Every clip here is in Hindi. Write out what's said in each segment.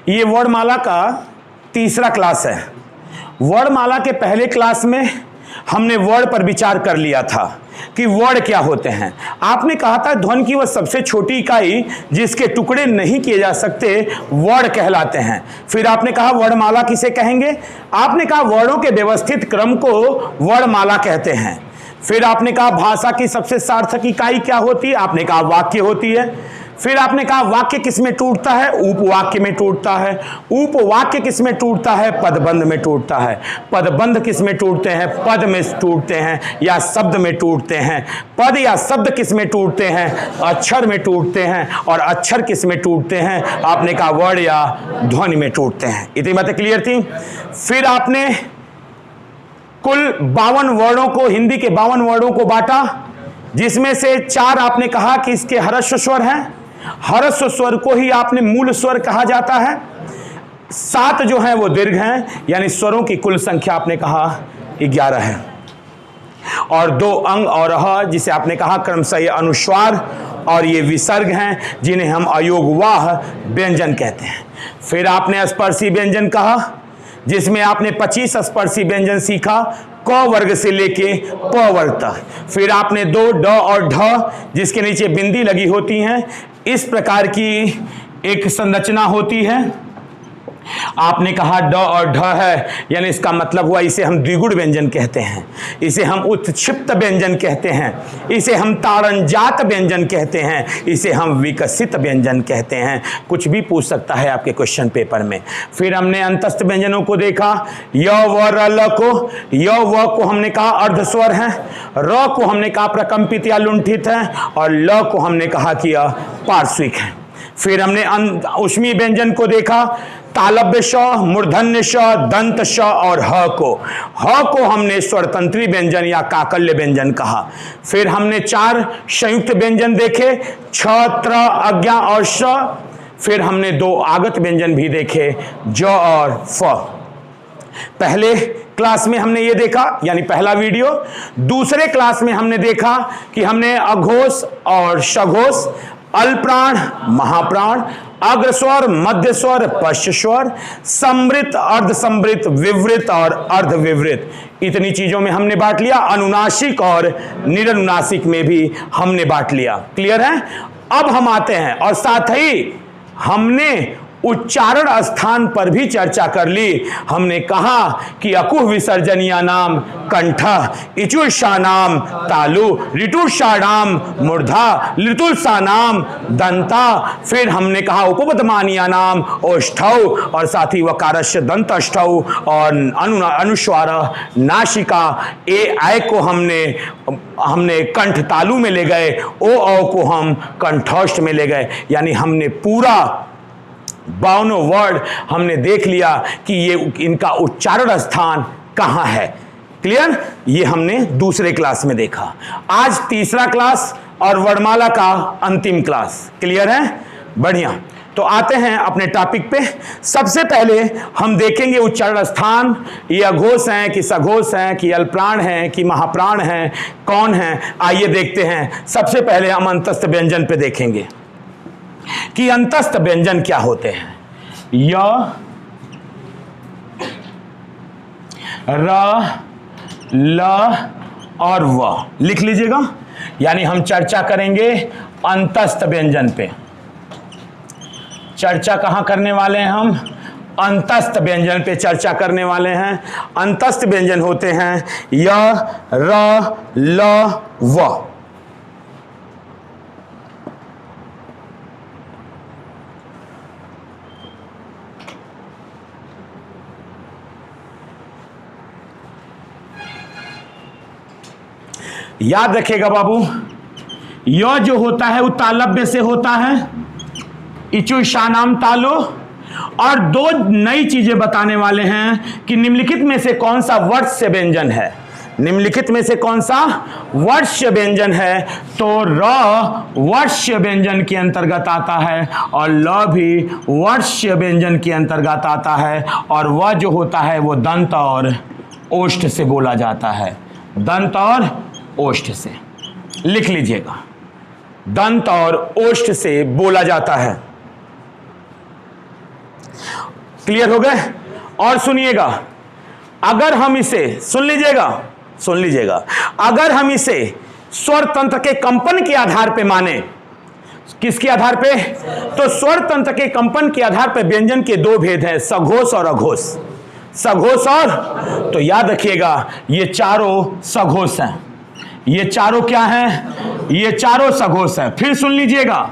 ये वर्णमाला का तीसरा क्लास है। वर्णमाला के पहले क्लास में हमने वर्ण पर विचार कर लिया था कि वर्ण क्या होते हैं। आपने कहा था ध्वनि की वह सबसे छोटी इकाई जिसके टुकड़े नहीं किए जा सकते वर्ण कहलाते हैं। फिर आपने कहा वर्णमाला किसे कहेंगे? आपने कहा वर्णों के व्यवस्थित क्रम को वर्णमाला कहते हैं। फिर आपने कहा भाषा की सबसे सार्थक इकाई क्या होती है? आपने कहा वाक्य होती है। फिर आपने कहा वाक्य किसमें टूटता है? उपवाक्य में टूटता है। उपवाक्य किसमें टूटता है? पदबंध में टूटता है। पदबंध किसमें टूटते हैं? पद में टूटते हैं या शब्द में टूटते हैं। पद या शब्द किसमें टूटते हैं? अक्षर में टूटते हैं। और अक्षर किसमें टूटते हैं? आपने कहा वर्ण या ध्वनि में टूटते हैं। इतनी बातें क्लियर थी। फिर आपने कुल 52 वर्णों को, हिंदी के 52 वर्णों को बांटा, जिसमें से 4 आपने कहा कि इसके ह्रस्व स्वर हैं। ह्रस्व स्वर को ही आपने मूल स्वर कहा जाता है। 7 जो हैं वो दीर्घ हैं, यानी स्वरों की कुल संख्या आपने कहा 11 है। और 2 अंग और ह, जिसे आपने कहा क्रमशः ये अनुस्वार और ये विसर्ग हैं, जिन्हें हम अयोगवाह व्यंजन कहते हैं। फिर आपने स्पर्शी व्यंजन कहा, जिसमें आपने 25 स्पर्शी व्यंजन सीखा, क वर्ग से लेके प वर्ग तक। फिर आपने 2 ड और ढ, जिसके नीचे बिंदी लगी होती हैं, इस प्रकार की एक संरचना होती है। आपने कहा ड और ढ है, यानी इसका मतलब हुआ इसे हम द्विगुण व्यंजन कहते हैं, इसे हम उत्क्षिप्त व्यंजन कहते हैं, इसे हम ताड़नजात व्यंजन कहते हैं, इसे हम विकसित व्यंजन कहते हैं। कुछ भी पूछ सकता है आपके क्वेश्चन पेपर में। फिर हमने अंतस्थ व्यंजनों को देखा। य व र ल को, य व को हमने कहा अर्धस्वर है, र को हमने कहा प्रकंपित या लुंठित है, और ल को हमने कहा कि पार्श्विक है। फिर हमने ऊष्मीय व्यंजन को देखा, तालव्य श, मूर्धन्य श, दंत श और ह को हमने स्वरतंत्री व्यंजन या काकल्य व्यंजन कहा। फिर हमने 4 संयुक्त व्यंजन देखे, छ, त्र, अज्ञा और श। फिर हमने 2 आगत व्यंजन भी देखे, ज और फ। पहले क्लास में हमने ये देखा, यानी पहला वीडियो। दूसरे क्लास में हमने देखा कि हमने अघोष और सघोष, अल्प्राण, महाप्राण, अग्रस्वर, मध्य स्वर, पश्च स्वर, समृत, अर्धसमृत, विवृत और अर्धविवृत, इतनी चीजों में हमने बांट लिया। अनुनासिक और निरनुनासिक में भी हमने बांट लिया। क्लियर है? अब हम आते हैं और साथ ही हमने उच्चारण स्थान पर भी चर्चा कर ली। हमने कहा कि अकुह विसर्जनीय नाम कंठ, इचुषा नाम तालु, ऋतुषा नाम मूर्धा, ऋतुषा नाम दंता। फिर हमने कहा उपपदमानीय नाम ओष्ठौ, और साथ ही वकारस्य दंतष्ठौ, और अनुस्वार नासिका ए आय को हमने कंठ तालु में ले गए, ओ औ को हम कंठोष्ठ में ले गए। यानी हमने पूरा 52 वर्ड हमने देख लिया कि ये इनका उच्चारण स्थान कहाँ है। क्लियर? ये हमने दूसरे क्लास में देखा। आज तीसरा क्लास और वर्णमाला का अंतिम क्लास। क्लियर है? बढ़िया। तो आते हैं अपने टॉपिक पे। सबसे पहले हम देखेंगे उच्चारण स्थान, ये अघोष हैं कि सघोष हैं कि अल्प्राण हैं कि महाप्राण हैं, कौन हैं। आइए देखते हैं। सबसे पहले हम अंतस्थ व्यंजन पे देखेंगे कि अंतस्थ व्यंजन क्या होते हैं। य, र, ल और व लिख लीजिएगा। यानी हम चर्चा करेंगे अंतस्थ व्यंजन पे। चर्चा कहां करने वाले हैं हम? अंतस्थ व्यंजन पे चर्चा करने वाले हैं। अंतस्थ व्यंजन होते हैं य, र, ल, व। याद रखिएगा बाबू, य जो होता है वो तालव्य से होता है, इचुषानाम तालो। और 2 नई चीजें बताने वाले हैं कि निम्नलिखित में से कौन सा वर्ष्य व्यंजन है। निम्नलिखित में से कौन सा वर्ष्य व्यंजन है? तो र वर्ष्य व्यंजन के अंतर्गत आता है और ल भी वर्ष्य व्यंजन के अंतर्गत आता है, और वह जो होता है वो दंत और ओष्ठ से बोला जाता है। दंत और ओष्ठ से लिख लीजिएगा, दंत और ओष्ठ से बोला जाता है। क्लियर हो गए? और सुनिएगा, अगर हम इसे सुन लीजिएगा, अगर हम इसे स्वर तंत्र के कंपन के आधार पे माने, किसके आधार पे? तो स्वर तंत्र के कंपन के आधार पे व्यंजन के दो भेद हैं, सघोष और अघोष। सघोष और, तो याद रखिएगा ये चारों सघोष हैं। ये चारों क्या हैं? ये चारों सघोष हैं। फिर सुन लीजिएगा,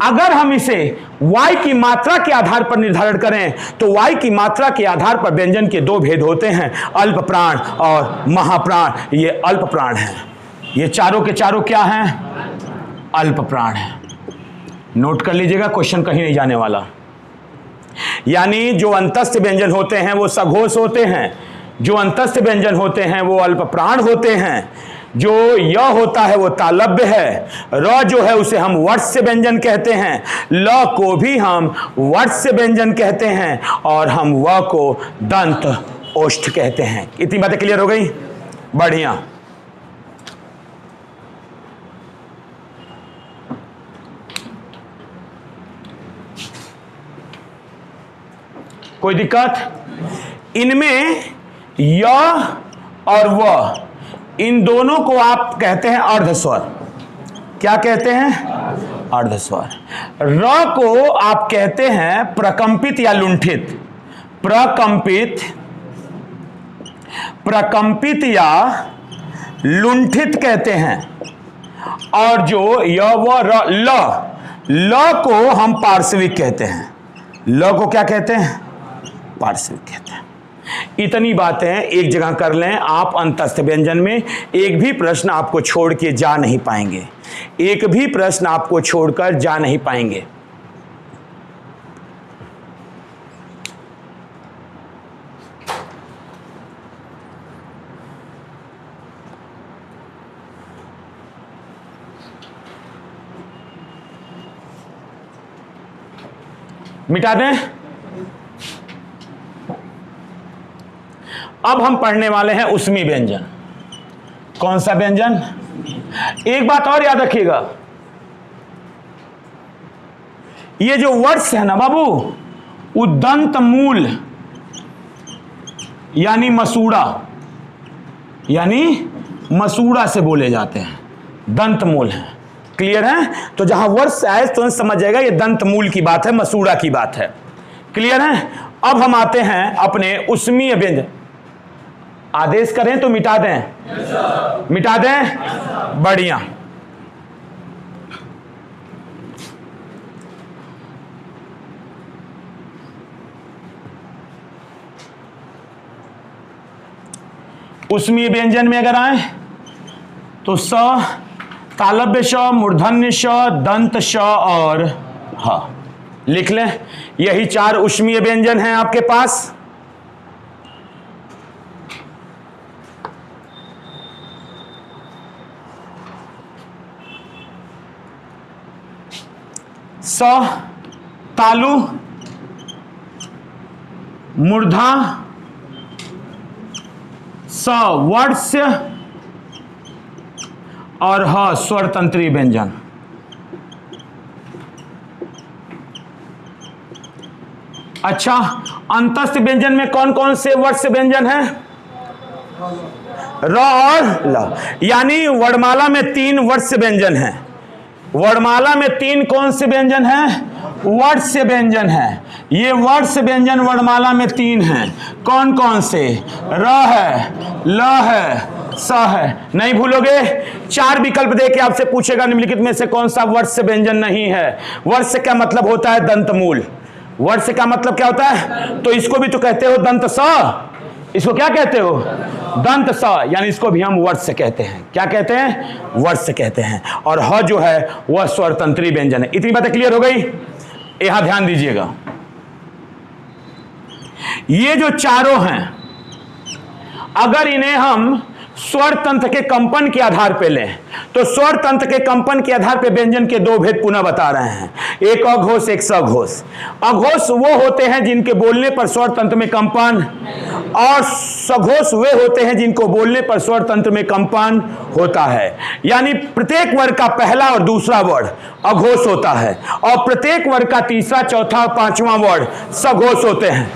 अगर हम इसे वाई की मात्रा के आधार पर निर्धारण करें तो वाई की मात्रा के आधार पर व्यंजन के दो भेद होते हैं, अल्प प्राण और महाप्राण। ये अल्प प्राण हैं। ये चारों के चारों क्या हैं? अल्प प्राण हैं। नोट कर लीजिएगा, क्वेश्चन कहीं नहीं जाने वाला। यानी जो अंतस्थ व्यंजन होते हैं वो सघोष होते हैं, जो अंतस्थ व्यंजन होते हैं वो अल्प प्राण होते हैं, जो य होता है वो तालव्य है, र जो है उसे हम वर्ष्य व्यंजन कहते हैं, ल को भी हम वर्ष्य व्यंजन कहते हैं, और हम व को दंत ओष्ठ कहते हैं। इतनी बातें क्लियर हो गई? बढ़िया। कोई दिक्कत? इनमें य और व, इन दोनों को आप कहते हैं अर्धस्वर। क्या कहते हैं? अर्धस्वर। र को आप कहते हैं प्रकंपित या लुंठित। प्रकंपित या लुंठित कहते हैं। और जो य व र, ल को हम पार्श्विक कहते हैं। ल को क्या कहते हैं? पार्श्विक कहते हैं। इतनी बातें एक जगह कर लें आप। अंतस्थ व्यंजन में एक भी प्रश्न आपको छोड़ के जा नहीं पाएंगे, एक भी प्रश्न आपको छोड़कर जा नहीं पाएंगे। मिटा दें। अब हम पढ़ने वाले हैं उसमी व्यंजन। कौन सा व्यंजन? एक बात और याद रखिएगा, ये जो वर्ष है ना बाबू, उदंत मूल यानी मसूड़ा से बोले जाते हैं, दंत मूल है। क्लियर है? तो जहां वर्ष आए तो समझ जाएगा ये दंत मूल की बात है, मसूड़ा की बात है। क्लियर है? अब हम आते हैं अपने उसमीय व्यंजन। आदेश करें तो मिटा दें? yes, मिटा दें? yes, बढ़िया। उसमीय व्यंजन में अगर आए तो स, तालव्य श, मूर्धन्य श, दंत श और ह लिख लें। यही चार उसमीय व्यंजन हैं आपके पास। स, तालु, मूर्धा, स वर्ष्य और ह स्वर तंत्री व्यंजन। अच्छा, अंतस्थ व्यंजन में कौन कौन से वर्ष्य व्यंजन हैं? र और ल। यानी वर्णमाला में 3 वर्ष्य व्यंजन हैं। वर्णमाला में 3 कौन से व्यंजन हैं? वर्ष्य व्यंजन है। ये वर्ष्य व्यंजन वर्णमाला में 3 हैं। कौन कौन से? र है, ल है, स है। नहीं भूलोगे? 4 विकल्प देके आपसे पूछेगा निम्नलिखित में से कौन सा वर्ष्य व्यंजन नहीं है। वर्ष्य का मतलब होता है दंतमूल। वर्ष्य का मतलब क्या होता है? तो इसको भी तो कहते हो दंत स। इसको क्या कहते हो? दंत स। यानी इसको भी हम वर्ष्य कहते हैं। क्या कहते हैं? वर्ष्य कहते हैं। और ह जो है वह स्वर तंत्री व्यंजन है। इतनी बातें क्लियर हो गई? यहां ध्यान दीजिएगा, ये जो चारों हैं अगर इन्हें हम स्वर तंत्र के कंपन के आधार पे लें तो स्वर तंत्र के कंपन के आधार पे व्यंजन के 2 भेद पुनः बता रहे हैं, एक अघोष एक सघोष। अघोष वो होते हैं जिनके बोलने पर स्वर तंत्र में कंपन और सघोष वे होते हैं जिनको बोलने पर स्वर तंत्र में कंपन होता है। यानी प्रत्येक वर्ग का पहला और दूसरा वर्ड अघोष होता है और प्रत्येक वर्ग का तीसरा, चौथा और पांचवा वर्ड सघोष होते हैं।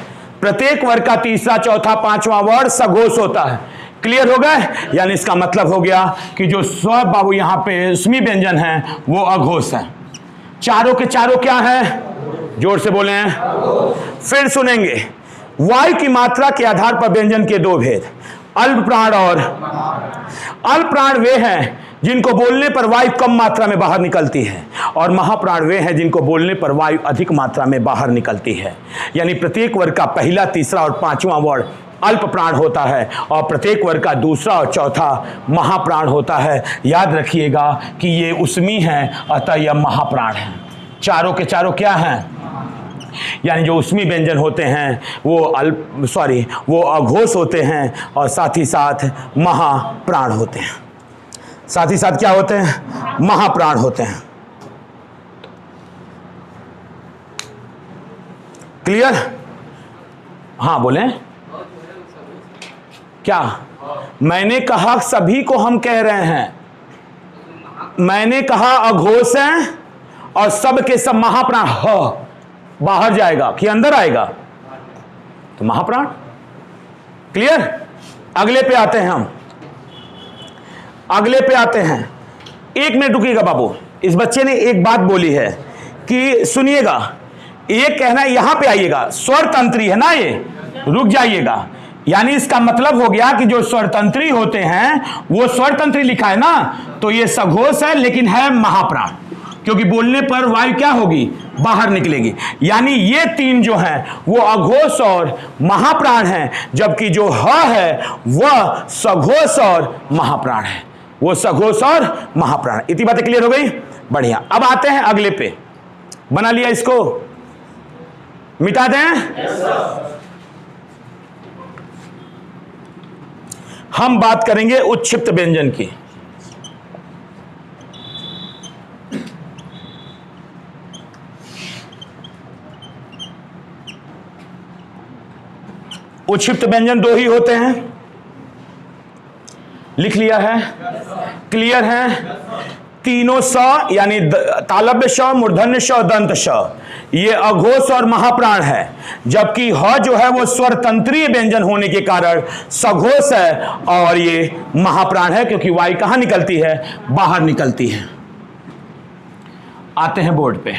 प्रत्येक वर्ग का तीसरा, चौथा, पांचवा वर्ड सघोष होता है। क्लियर हो गए? यानी इसका मतलब हो गया कि जो स्वर बाबू यहां पे उसमी व्यंजन है वो अघोष है। चारों के चारों क्या है? जोर से बोले हैं। फिर सुनेंगे, वायु की मात्रा के आधार पर व्यंजन के दो भेद, अल्प प्राण और अल्प प्राण वे हैं जिनको बोलने पर वायु कम मात्रा में बाहर निकलती है और महाप्राण वे हैं जिनको बोलने पर वायु अधिक मात्रा में बाहर निकलती है। यानी प्रत्येक वर्ग का पहला, तीसरा और पांचवा वर्ड अल्प प्राण होता है और प्रत्येक वर्ग का दूसरा और चौथा महाप्राण होता है। याद रखिएगा कि ये उसमी है, अतः यह महाप्राण है। चारों के चारों क्या हैं? यानी जो उसमी व्यंजन होते हैं वो अघोष होते हैं और साथ ही साथ महाप्राण होते हैं। साथ ही साथ क्या होते हैं? महाप्राण होते हैं। क्लियर? हाँ बोलें। क्या मैंने कहा? सभी को हम कह रहे हैं। मैंने कहा अघोष हैं और सब के सब महाप्राण बाहर जाएगा कि अंदर आएगा, तो महाप्राण। क्लियर? अगले पे आते हैं हम। अगले पे आते हैं। एक मिनट रुकिएगा बाबू, इस बच्चे ने एक बात बोली है कि सुनिएगा, ये कहना है यहां पे आइएगा, स्वर तंत्री है ना, ये रुक जाइएगा। यानी इसका मतलब हो गया कि जो स्वरतंत्री होते हैं वो स्वरतंत्री लिखा है ना, तो ये सघोष है लेकिन है महाप्राण, क्योंकि बोलने पर वायु क्या होगी? बाहर निकलेगी। यानी ये तीन जो हैं वो अघोष और महाप्राण हैं, जबकि जो ह है वह सघोष और महाप्राण है। वो सघोष और महाप्राण। इतनी बातें क्लियर हो गई? बढ़िया। अब आते हैं अगले पे। बना लिया इसको? मिटा दें? हम बात करेंगे उच्छिप्त व्यंजन की। उच्छिप्त व्यंजन दो ही होते हैं, लिख लिया है? क्लियर है? तीनों स यानी तालव्य श, मूर्धन्य श, दंत श, ये अघोष और महाप्राण है, जबकि ह जो है वो स्वर तंत्रीय व्यंजन होने के कारण सघोष है और ये महाप्राण है, क्योंकि वायु कहां निकलती है? बाहर निकलती है। आते हैं बोर्ड पे।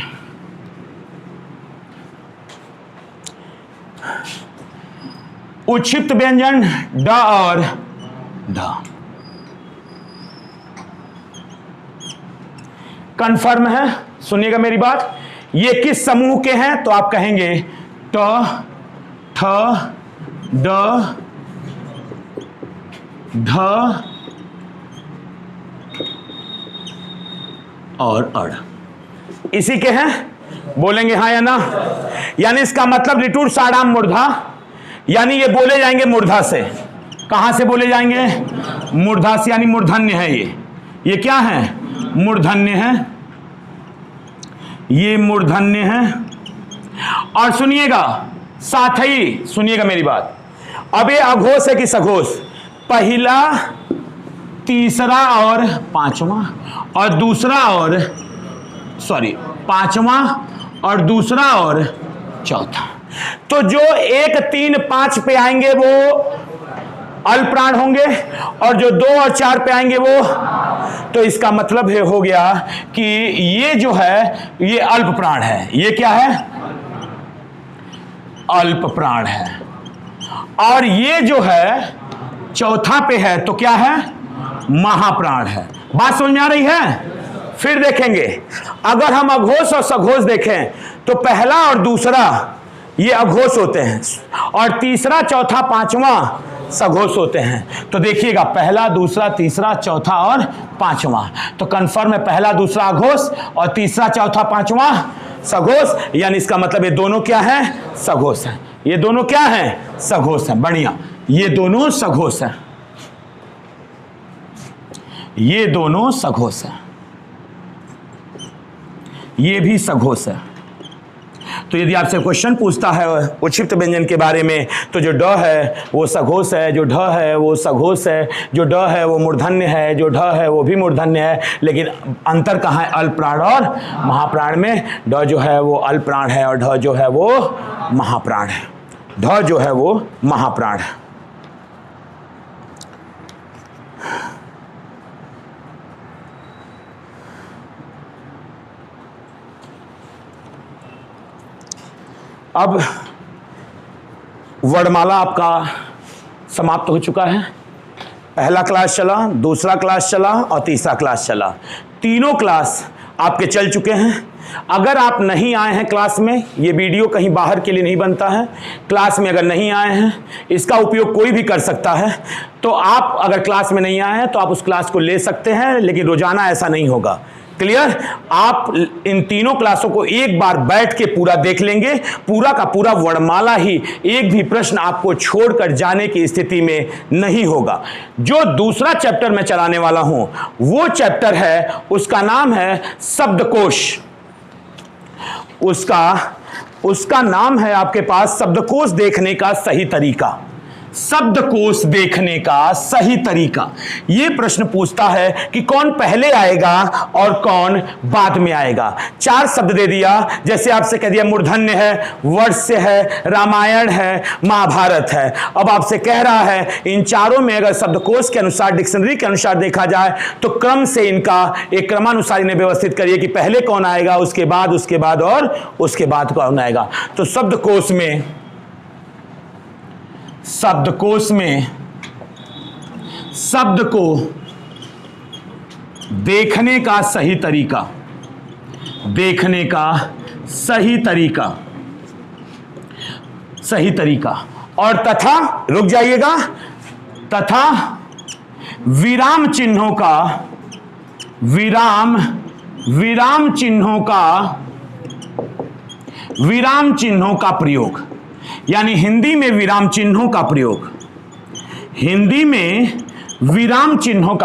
उच्छिप्त व्यंजन ड और ढ कंफर्म है? सुनिएगा मेरी बात। ये किस समूह के हैं? तो आप कहेंगे ट, ठ, ड, ढ और अड़। इसी के हैं? बोलेंगे हाँ या ना? यानी इसका मतलब रिटूर साडाम मूर्धा, यानी ये बोले जाएंगे मूर्धा से। कहां से बोले जाएंगे? मूर्धा से, यानी मूर्धन्य है ये क्या है? मूर्धन्य है। ये मूर्धन्य है। और सुनिएगा, साथ ही सुनिएगा मेरी बात। अब ये अघोष है कि सघोष? पहला, तीसरा और पांचवा, और दूसरा और पांचवा और दूसरा और चौथा। तो जो 1, 3, 5 पे आएंगे वो अल्प प्राण होंगे और जो 2 और 4 पे आएंगे वो, तो इसका मतलब है हो गया कि ये जो है ये अल्प प्राण है। ये क्या है? अल्प प्राण है। और ये जो है चौथा पे है तो क्या है? महाप्राण है। बात समझ में आ रही है? फिर देखेंगे, अगर हम अघोष और सघोष देखें तो पहला और दूसरा ये अघोष होते हैं और तीसरा, चौथा, पांचवा सघोष होते हैं। तो देखिएगा, पहला, दूसरा, तीसरा, चौथा और पांचवा, तो कंफर्म है पहला, दूसरा अघोष और तीसरा, चौथा, पांचवा सघोष। यानी इसका मतलब ये दोनों क्या है? सघोष है। ये दोनों क्या है? सघोष है। बढ़िया, ये दोनों सघोष है। ये दोनों सघोष है। ये भी सघोष है। तो यदि आपसे क्वेश्चन पूछता है उच्छिष्ट व्यंजन के बारे में, तो जो ड है वो सघोष है, जो ढ है वो सघोष है, जो ड है वो मूर्धन्य है, जो ढ है वो भी मूर्धन्य है। लेकिन अंतर कहाँ है? अल्प प्राण और महाप्राण में। ड जो है वो अल्प प्राण है और ढ जो है वो महाप्राण है। ढ जो है वो महाप्राण है। अब वर्णमाला आपका समाप्त हो चुका है। पहला क्लास चला, दूसरा क्लास चला और तीसरा क्लास चला। तीनों क्लास आपके चल चुके हैं। अगर आप नहीं आए हैं क्लास में, ये वीडियो कहीं बाहर के लिए नहीं बनता है। क्लास में अगर नहीं आए हैं, इसका उपयोग कोई भी कर सकता है। तो आप अगर क्लास में नहीं आए हैं तो आप उस क्लास को ले सकते हैं, लेकिन रोजाना ऐसा नहीं होगा। क्लियर? आप इन तीनों क्लासों को एक बार बैठ के पूरा देख लेंगे, पूरा का पूरा वर्णमाला ही, एक भी प्रश्न आपको छोड़कर जाने की स्थिति में नहीं होगा। जो दूसरा चैप्टर मैं चलाने वाला हूं वो चैप्टर है, उसका नाम है शब्दकोश। उसका नाम है आपके पास शब्दकोश देखने का सही तरीका। शब्दकोश देखने का सही तरीका। यह प्रश्न पूछता है कि कौन पहले आएगा और कौन बाद में आएगा। 4 शब्द दे दिया, जैसे आपसे कह दिया मूर्धन्य है, वर्ष्य है, रामायण है, महाभारत है। अब आपसे कह रहा है इन चारों में अगर शब्दकोश के अनुसार, डिक्शनरी के अनुसार देखा जाए तो क्रम से इनका एक क्रमानुसार इन्हें व्यवस्थित करिए कि पहले कौन आएगा, उसके बाद और उसके बाद कौन आएगा। तो शब्दकोश में शब्द को देखने का सही तरीका और तथा, रुक जाइएगा, तथा विराम चिन्हों का प्रयोग, यानी हिंदी में विराम चिन्हों का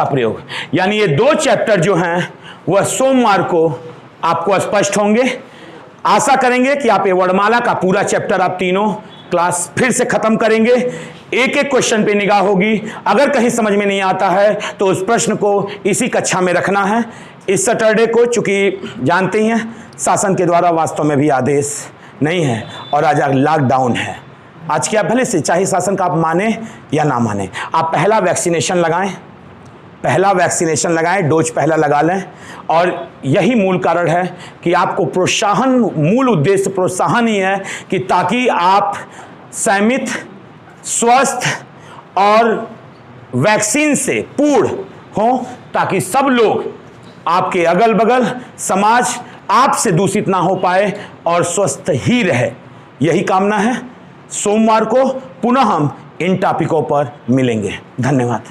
प्रयोग। यानी ये 2 चैप्टर जो हैं वह सोमवार को आपको स्पष्ट होंगे। आशा करेंगे कि आप ये वर्णमाला का पूरा चैप्टर आप तीनों क्लास फिर से खत्म करेंगे। एक एक क्वेश्चन पे निगाह होगी। अगर कहीं समझ में नहीं आता है तो उस प्रश्न को इसी कक्षा में रखना है। इस सैटरडे को, चूंकि जानते ही हैं शासन के द्वारा वास्तव में भी आदेश नहीं है और आज लॉकडाउन है। आज क्या भले से चाहे शासन का आप माने या ना माने, आप पहला वैक्सीनेशन लगाएं, डोज पहला लगा लें। और यही मूल कारण है कि आपको प्रोत्साहन, मूल उद्देश्य प्रोत्साहन ही है कि ताकि आप संयमित, स्वस्थ और वैक्सीन से पूर्ण हो, ताकि सब लोग आपके अगल बगल समाज आपसे दूषित ना हो पाए और स्वस्थ ही रहे। यही कामना है। सोमवार को पुनः हम इन टॉपिकों पर मिलेंगे। धन्यवाद।